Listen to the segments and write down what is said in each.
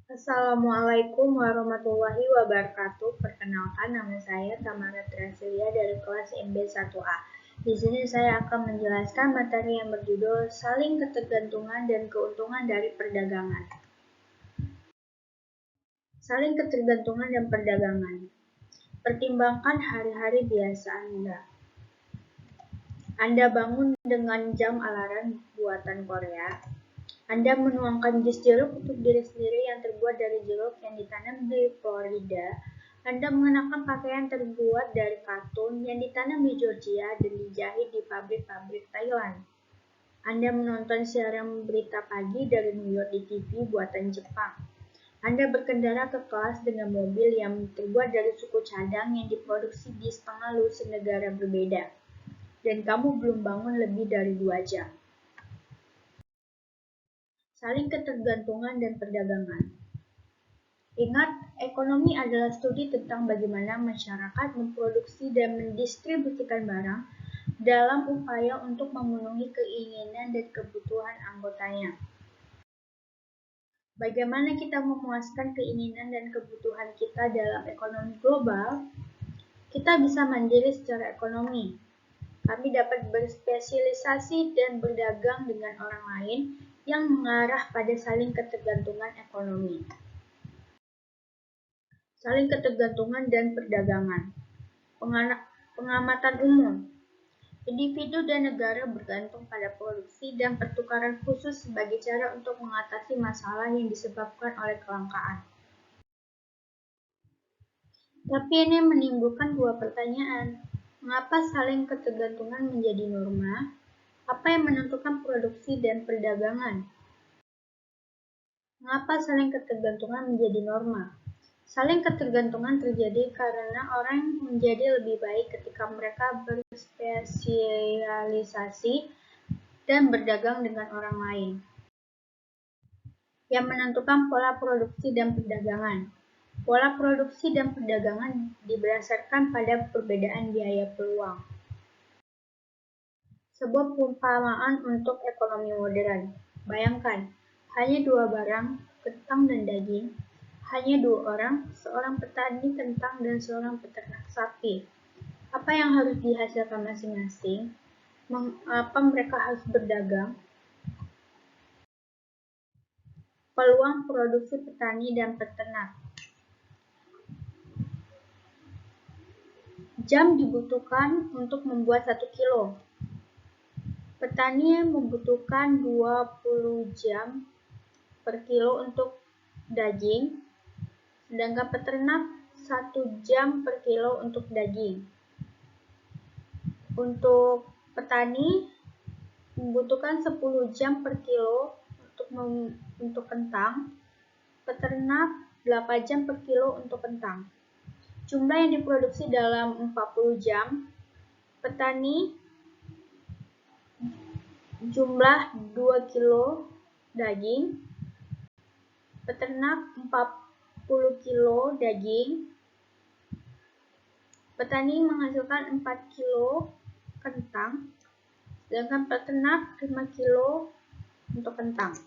Assalamualaikum warahmatullahi wabarakatuh. Perkenalkan, nama saya Tamara Trasilia dari kelas MB1A. Di sini saya akan menjelaskan materi yang berjudul Saling Ketergantungan dan Keuntungan dari Perdagangan. Saling ketergantungan dan perdagangan. Pertimbangkan hari-hari biasa Anda. Anda bangun dengan jam alarm buatan Korea. Anda menuangkan jus jeruk untuk diri sendiri yang terbuat dari jeruk yang ditanam di Florida. Anda mengenakan pakaian terbuat dari katun yang ditanam di Georgia dan dijahit di pabrik-pabrik Thailand. Anda menonton siaran berita pagi dari New York di TV buatan Jepang. Anda berkendara ke kelas dengan mobil yang terbuat dari suku cadang yang diproduksi di setengah lusin negara berbeda. Dan kamu belum bangun lebih dari 2 jam. Saling ketergantungan dan perdagangan. Ingat, ekonomi adalah studi tentang bagaimana masyarakat memproduksi dan mendistribusikan barang dalam upaya untuk memenuhi keinginan dan kebutuhan anggotanya. Bagaimana kita memuaskan keinginan dan kebutuhan kita dalam ekonomi global? Kita bisa mandiri secara ekonomi. Kami dapat berspesialisasi dan berdagang dengan orang lain yang mengarah pada saling ketergantungan ekonomi. Saling ketergantungan dan perdagangan. Pengamatan umum. Individu dan negara bergantung pada produksi dan pertukaran khusus sebagai cara untuk mengatasi masalah yang disebabkan oleh kelangkaan. Tapi ini menimbulkan dua pertanyaan. Mengapa saling ketergantungan menjadi norma? Apa yang menentukan produksi dan perdagangan? Mengapa saling ketergantungan menjadi norma? Saling ketergantungan terjadi karena orang menjadi lebih baik ketika mereka berspesialisasi dan berdagang dengan orang lain. Yang menentukan pola produksi dan perdagangan. Pola produksi dan perdagangan didasarkan pada perbedaan biaya peluang. Sebuah perumpamaan untuk ekonomi modern. Bayangkan, hanya dua barang, kentang dan daging. Hanya dua orang, seorang petani kentang dan seorang peternak sapi. Apa yang harus dihasilkan masing-masing? Mengapa mereka harus berdagang? Peluang produksi petani dan peternak. Jam dibutuhkan untuk membuat 1 kilo. Petani membutuhkan 20 jam per kilo untuk daging, sedangkan peternak 1 jam per kilo untuk daging. Untuk petani membutuhkan 10 jam per kilo untuk kentang, peternak 8 jam per kilo untuk kentang. Jumlah yang diproduksi dalam 40 jam, petani jumlah 2 kilo daging, peternak 40 kilo daging, petani menghasilkan 4 kilo kentang, sedangkan peternak 5 kilo untuk kentang.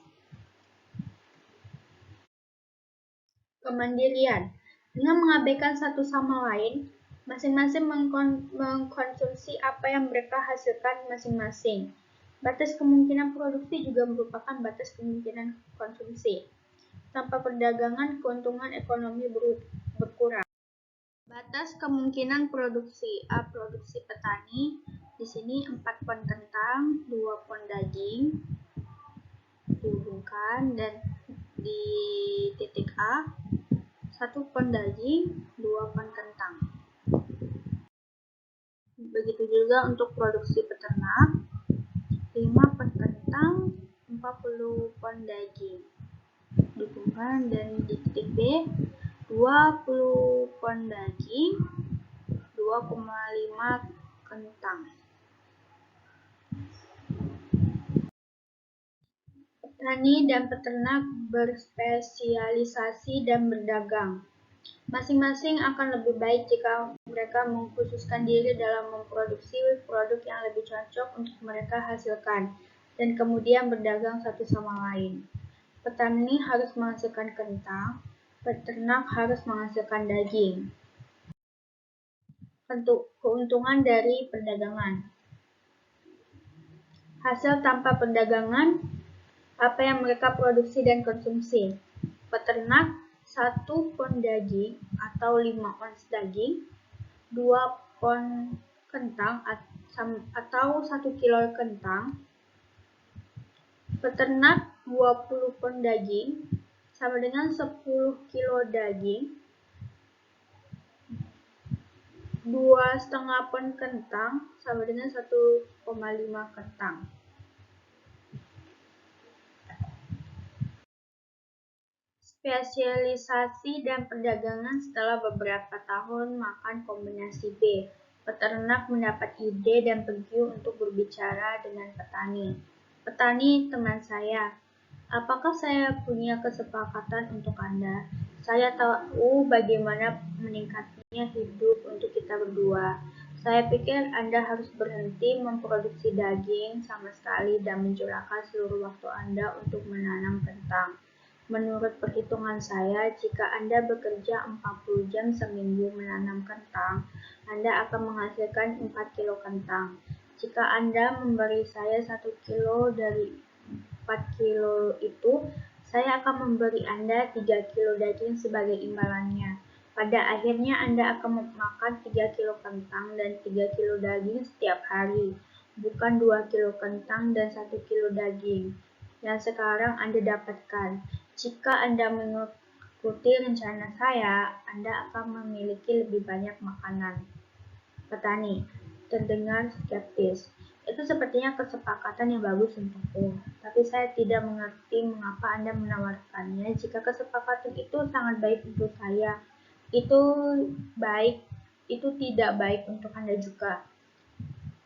Kemandirian. Dengan mengabaikan satu sama lain, masing-masing mengkonsumsi apa yang mereka hasilkan masing-masing. Batas kemungkinan produksi juga merupakan batas kemungkinan konsumsi. Tanpa perdagangan, keuntungan ekonomi berkurang. Batas kemungkinan produksi. A. Produksi petani. Di sini 4 pon kentang, 2 pon daging dihubungkan, dan di titik A 1 pon daging, 2 pon kentang. Begitu juga untuk produksi peternak, 5 pon kentang, 40 pon daging dihubungkan, dan di titik B 20 pon daging, 2,5 kentang. Petani dan peternak berspesialisasi dan berdagang. Masing-masing akan lebih baik jika mereka mengkhususkan diri dalam memproduksi produk yang lebih cocok untuk mereka hasilkan, dan kemudian berdagang satu sama lain. Petani harus menghasilkan kentang, peternak harus menghasilkan daging. Keuntungan dari perdagangan. Hasil tanpa perdagangan, apa yang mereka produksi dan konsumsi. Peternak 1 pon daging atau 5 ons daging, 2 pon kentang atau 1 kilo kentang. Peternak 20 pon daging sama dengan 10 kilo daging, 2,5 pon kentang sama dengan 1,5 kentang. Spesialisasi dan perdagangan. Setelah beberapa tahun makan kombinasi B, peternak mendapat ide dan pergi untuk berbicara dengan petani. Petani, teman saya, apakah saya punya kesepakatan untuk Anda? Saya tahu bagaimana meningkatnya hidup untuk kita berdua. Saya pikir Anda harus berhenti memproduksi daging sama sekali dan mencurahkan seluruh waktu Anda untuk menanam kentang. Menurut perhitungan saya, jika Anda bekerja 40 jam seminggu menanam kentang, Anda akan menghasilkan 4 kilo kentang. Jika Anda memberi saya 1 kilo dari 4 kilo itu, saya akan memberi Anda 3 kilo daging sebagai imbalannya. Pada akhirnya Anda akan makan 3 kilo kentang dan 3 kilo daging setiap hari, bukan 2 kilo kentang dan 1 kilo daging yang sekarang Anda dapatkan. Jika Anda mengikuti rencana saya, Anda akan memiliki lebih banyak makanan. Petani, terdengar skeptis. Itu sepertinya kesepakatan yang bagus untukku, tapi saya tidak mengerti mengapa Anda menawarkannya jika kesepakatan itu sangat baik untuk saya. Itu tidak baik untuk Anda juga.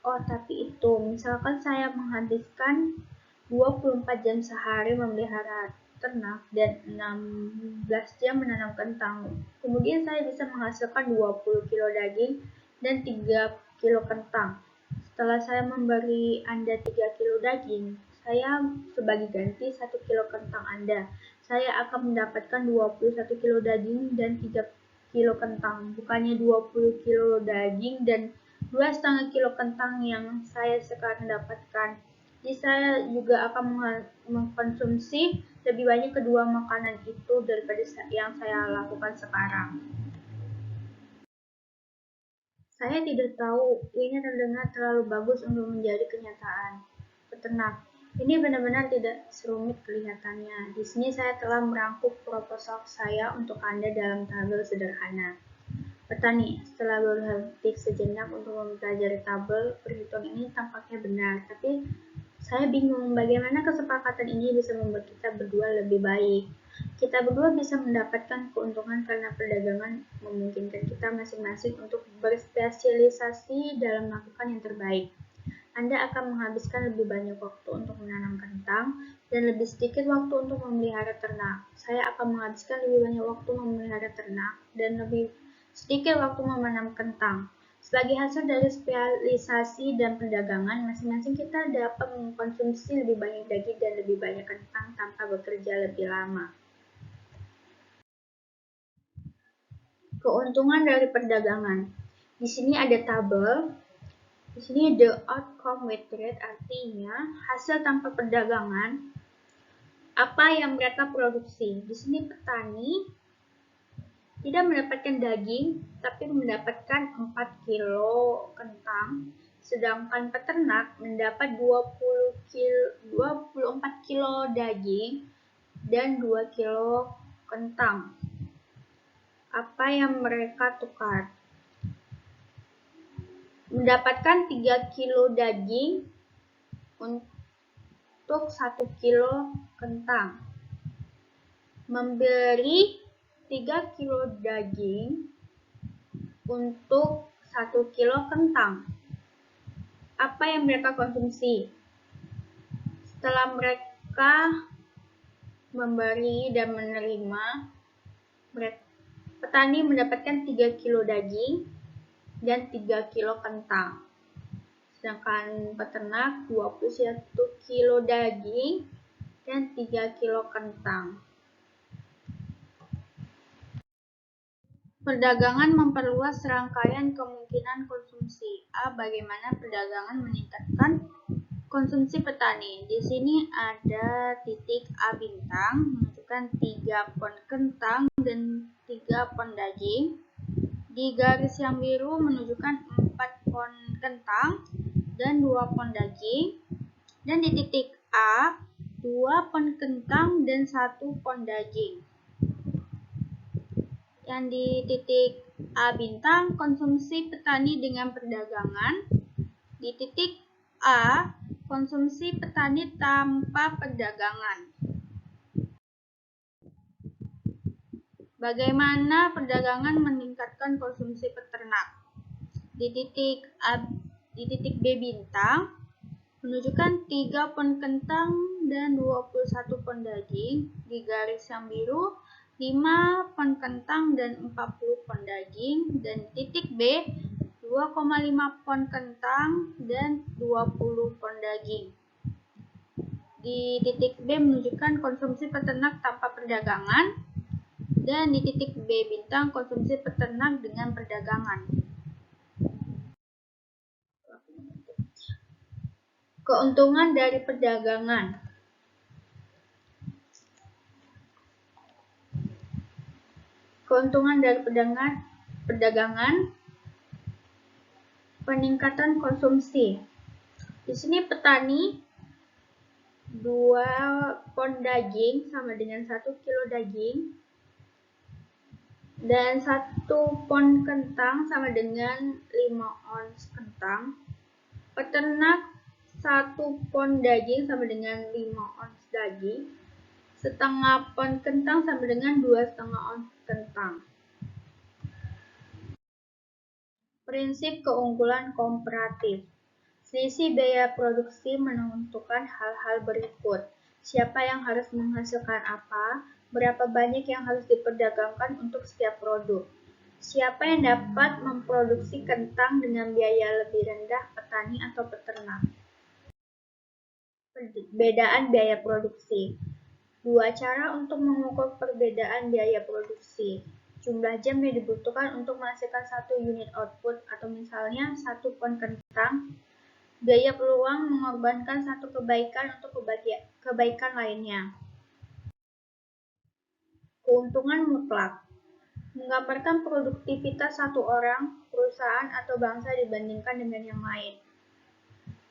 Oh, tapi itu, misalkan saya menghabiskan 24 jam sehari memelihara ternak dan 16 jam menanam kentang. Kemudian saya bisa menghasilkan 20 kilo daging dan 3 kilo kentang. Setelah saya memberi Anda 3 kilo daging, saya sebagai ganti 1 kilo kentang Anda. Saya akan mendapatkan 21 kilo daging dan 3 kilo kentang, bukannya 20 kilo daging dan 2,5 kilo kentang yang saya sekarang dapatkan. Jadi saya juga akan mengkonsumsi lebih banyak kedua makanan itu daripada yang saya lakukan sekarang. Saya tidak tahu, ini terdengar terlalu bagus untuk menjadi kenyataan. Peternak, ini benar-benar tidak serumit kelihatannya. Di sini saya telah merangkum proposal saya untuk Anda dalam tabel sederhana. Petani, setelah berhenti sejenak untuk mempelajari tabel, perhitungan ini tampaknya benar, tapi saya bingung bagaimana kesepakatan ini bisa membuat kita berdua lebih baik. Kita berdua bisa mendapatkan keuntungan karena perdagangan memungkinkan kita masing-masing untuk berspesialisasi dalam melakukan yang terbaik. Anda akan menghabiskan lebih banyak waktu untuk menanam kentang dan lebih sedikit waktu untuk memelihara ternak. Saya akan menghabiskan lebih banyak waktu memelihara ternak dan lebih sedikit waktu menanam kentang. Sebagai hasil dari spesialisasi dan perdagangan, masing-masing kita dapat mengkonsumsi lebih banyak daging dan lebih banyak kentang tanpa bekerja lebih lama. Keuntungan dari perdagangan. Di sini ada tabel. Di sini the outcome with trade, artinya hasil tanpa perdagangan, apa yang mereka produksi. Di sini petani tidak mendapatkan daging, tapi mendapatkan 4 kilo kentang, sedangkan peternak mendapat 24 kilo daging dan 2 kilo kentang. Apa yang mereka tukar? Mendapatkan 3 kilo daging untuk 1 kilo kentang. Memberi 3 kilo daging untuk 1 kilo kentang. Apa yang mereka konsumsi? Setelah mereka memberi dan menerima, petani mendapatkan 3 kilo daging dan 3 kilo kentang. Sedangkan peternak 21 kilo daging dan 3 kilo kentang. Perdagangan memperluas rangkaian kemungkinan konsumsi. A. Bagaimana perdagangan meningkatkan konsumsi petani. Di sini ada titik A bintang menunjukkan 3 pon kentang dan 3 pon daging. Di garis yang biru menunjukkan 4 pon kentang dan 2 pon daging. Dan di titik A 2 pon kentang dan 1 pon daging. Yang di titik A bintang konsumsi petani dengan perdagangan. Di titik A konsumsi petani tanpa perdagangan. Bagaimana perdagangan meningkatkan konsumsi peternak? Di titik B bintang menunjukkan 3 pon kentang dan 21 pon daging. Di garis yang biru 5 pon kentang dan 40 pon daging. Dan titik B 2,5 pon kentang dan 20 pon daging. Di titik B menunjukkan konsumsi peternak tanpa perdagangan. Dan di titik B bintang konsumsi peternak dengan perdagangan. Keuntungan dari perdagangan. Keuntungan dari perdagangan, peningkatan konsumsi. Di sini petani 2 pon daging sama dengan 1 kilo daging dan 1 pon kentang sama dengan 5 ons kentang. Peternak 1 pon daging sama dengan 5 ons daging. Setengah pon kentang sama dengan 2,5 ons kentang. Prinsip keunggulan komparatif. Selisih biaya produksi menentukan hal-hal berikut. Siapa yang harus menghasilkan apa, berapa banyak yang harus diperdagangkan untuk setiap produk. Siapa yang dapat memproduksi kentang dengan biaya lebih rendah, petani atau peternak. Perbedaan biaya produksi. 2 cara untuk mengukur perbedaan biaya produksi. Jumlah jam yang dibutuhkan untuk menghasilkan 1 unit output atau misalnya 1 pon kentang. Biaya peluang mengorbankan 1 kebaikan untuk kebaikan lainnya. Keuntungan mutlak. Menggambarkan produktivitas satu orang, perusahaan, atau bangsa dibandingkan dengan yang lain.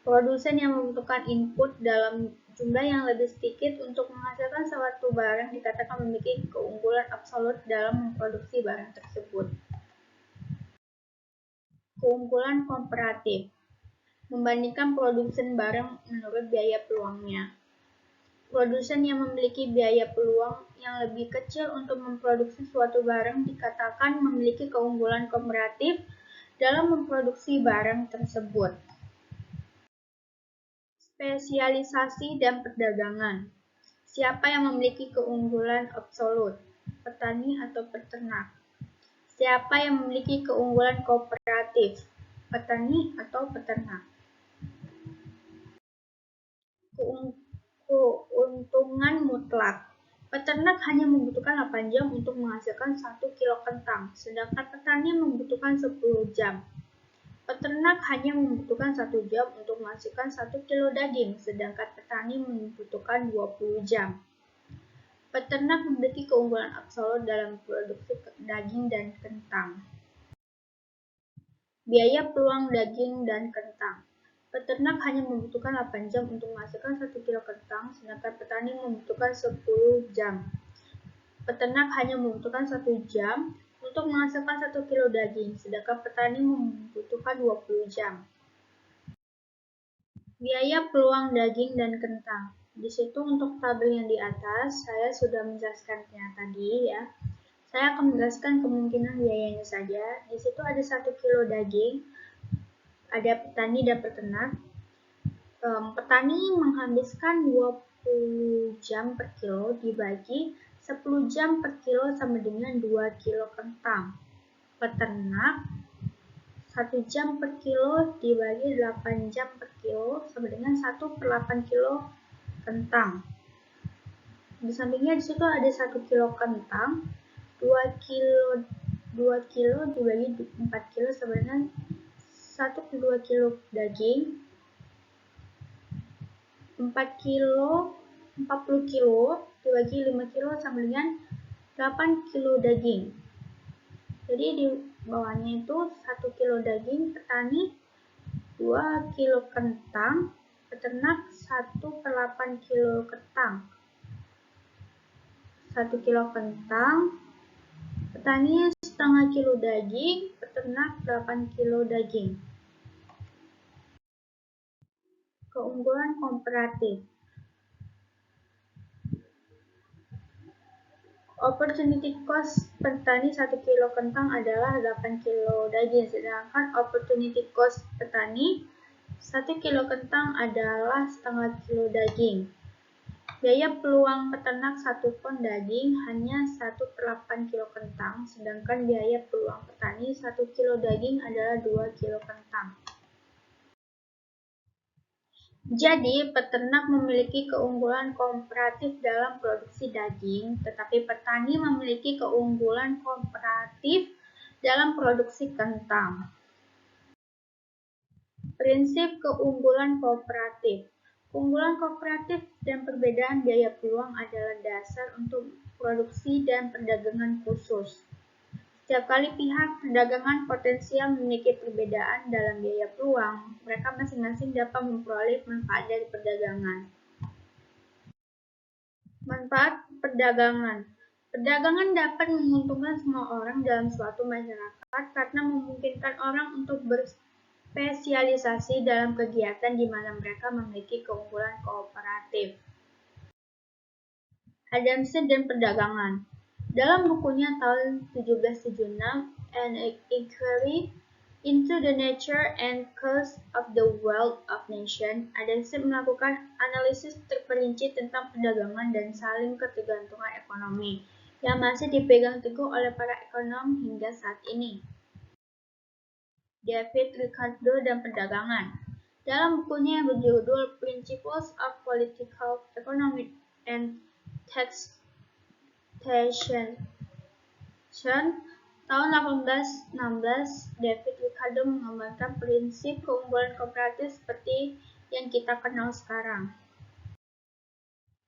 Produsen yang membutuhkan input dalam jumlah yang lebih sedikit untuk menghasilkan suatu barang dikatakan memiliki keunggulan absolut dalam memproduksi barang tersebut. Keunggulan komparatif. Membandingkan produsen barang menurut biaya peluangnya. Produsen yang memiliki biaya peluang yang lebih kecil untuk memproduksi suatu barang dikatakan memiliki keunggulan komparatif dalam memproduksi barang tersebut. Spesialisasi dan perdagangan. Siapa yang memiliki keunggulan absolut? Petani atau peternak? Siapa yang memiliki keunggulan komparatif? Petani atau peternak? Keuntungan mutlak. Peternak hanya membutuhkan 8 jam untuk menghasilkan 1 kilo kentang, sedangkan petani membutuhkan 10 jam. Peternak hanya membutuhkan 1 jam untuk menghasilkan 1 kilo daging, sedangkan petani membutuhkan 20 jam. Peternak memiliki keunggulan absolut dalam produksi daging dan kentang. Biaya peluang daging dan kentang. Peternak hanya membutuhkan 8 jam untuk menghasilkan 1 kilo kentang, sedangkan petani membutuhkan 10 jam. Peternak hanya membutuhkan 1 jam untuk menghasilkan 1 kilo daging, sedangkan petani membutuhkan 20 jam. Biaya peluang daging dan kentang. Di situ untuk tabel yang di atas, saya sudah menjelaskannya tadi ya. Saya akan menjelaskan kemungkinan biayanya saja. Di situ ada 1 kilo daging, ada petani dan peternak. Petani menghabiskan 20 jam per kilo dibagi 10 jam per kilo sama dengan 2 kilo kentang. Peternak 1 jam per kilo dibagi 8 jam per kilo sama dengan 1/8 kilo kentang. Di sampingnya di situ ada 1 kilo kentang, 2 kilo dibagi 4 kilo sebenarnya 1,2 kilo daging, 40 kilo dibagi 5 kilo sama dengan 8 kilo daging. Jadi di bawahnya itu 1 kilo daging petani, 2 kilo kentang peternak, 1/8 kilo kentang, 1 kilo kentang petani, setengah kilo daging peternak, 8 kilo daging. Keunggulan komparatif. Opportunity cost petani 1 kilo kentang adalah 8 kilo daging, sedangkan opportunity cost petani 1 kilo kentang adalah setengah kilo daging. Biaya peluang peternak 1 ton daging hanya 1/8 kilo kentang, sedangkan biaya peluang petani 1 kilo daging adalah 2 kilo kentang. Jadi, peternak memiliki keunggulan komparatif dalam produksi daging, tetapi petani memiliki keunggulan komparatif dalam produksi kentang. Prinsip keunggulan kooperatif. Keunggulan kooperatif dan perbedaan biaya peluang adalah dasar untuk produksi dan perdagangan khusus. Setiap kali pihak perdagangan potensial memiliki perbedaan dalam biaya peluang, mereka masing-masing dapat memperoleh manfaat dari perdagangan. Manfaat perdagangan. Perdagangan dapat menguntungkan semua orang dalam suatu masyarakat karena memungkinkan orang untuk berspesialisasi dalam kegiatan di mana mereka memiliki keunggulan kooperatif. Adam Smith dan perdagangan. Dalam bukunya tahun 1776, An Inquiry into the Nature and Cause of the Wealth of Nations, Adam Smith melakukan analisis terperinci tentang perdagangan dan saling ketergantungan ekonomi yang masih dipegang teguh oleh para ekonom hingga saat ini. David Ricardo dan perdagangan. Dalam bukunya yang berjudul Principles of Political Economy and Taxation tahun 1816, David Ricardo mengembangkan prinsip keunggulan kooperatif seperti yang kita kenal sekarang.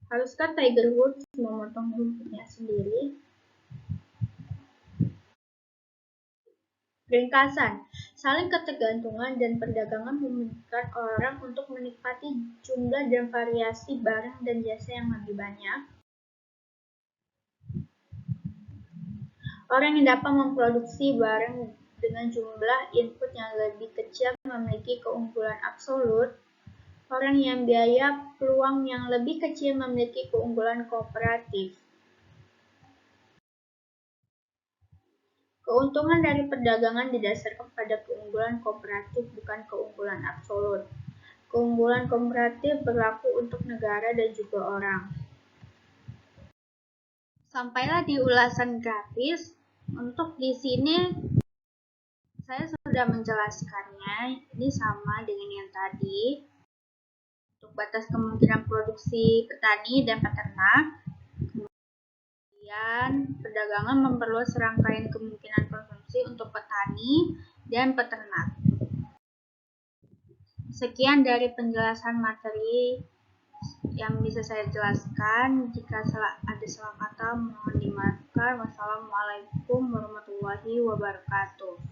Haruskah Tiger Woods memotong rumputnya sendiri? Ringkasan, saling ketergantungan dan perdagangan memungkinkan orang untuk menikmati jumlah dan variasi barang dan jasa yang lebih banyak. Orang yang dapat memproduksi barang dengan jumlah input yang lebih kecil memiliki keunggulan absolut. Orang yang biaya peluang yang lebih kecil memiliki keunggulan kooperatif. Keuntungan dari perdagangan didasarkan pada keunggulan kooperatif, bukan keunggulan absolut. Keunggulan kooperatif berlaku untuk negara dan juga orang. Sampailah di ulasan grafis. Untuk di sini saya sudah menjelaskannya. Ini sama dengan yang tadi. Untuk batas kemungkinan produksi petani dan peternak. Kemudian perdagangan memperluas rangkaian kemungkinan konsumsi untuk petani dan peternak. Sekian dari penjelasan materi yang bisa saya jelaskan. Jika ada salah kata mohon dimaafkan. Wassalamualaikum warahmatullahi wabarakatuh.